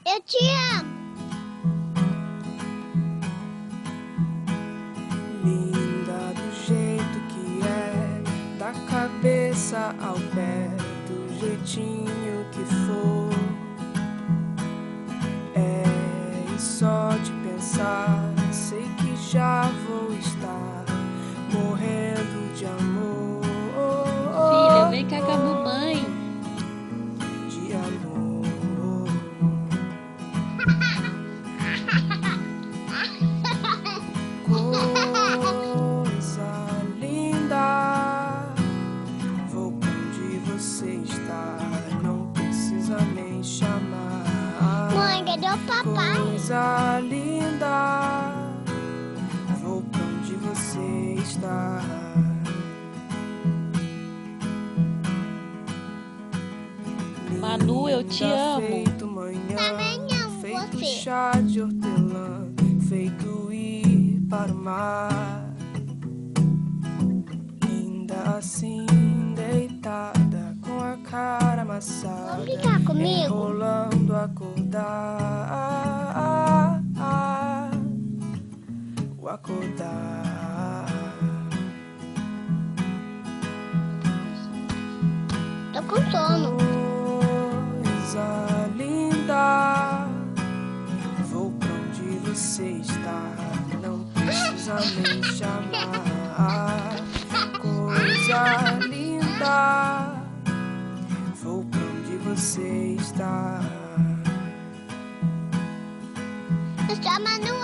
Eu te amo. Linda do jeito que é, da cabeça ao pé, do jeitinho que for. E só de pensar, sei que já vou estar morrendo de amor. Filha, vem cá com a mamãe. De amor. Coisa linda, vou pra onde você está, não precisa nem chamar. Mãe, cadê o papai? Coisa linda, vou pra onde você está. Manu, eu te Linda, amo. feito manhã, Também amo feito você. chá de hortelã, feito ir para o mar. Linda assim, deitada, com a cara amassada, Vamos brincar comigo? enrolando acordar. O acordar. Tô com sono. Coisa linda, vou pra onde você está, não precisa nem chamar. Coisa linda, vou pra onde você está. Eu sou a Manu.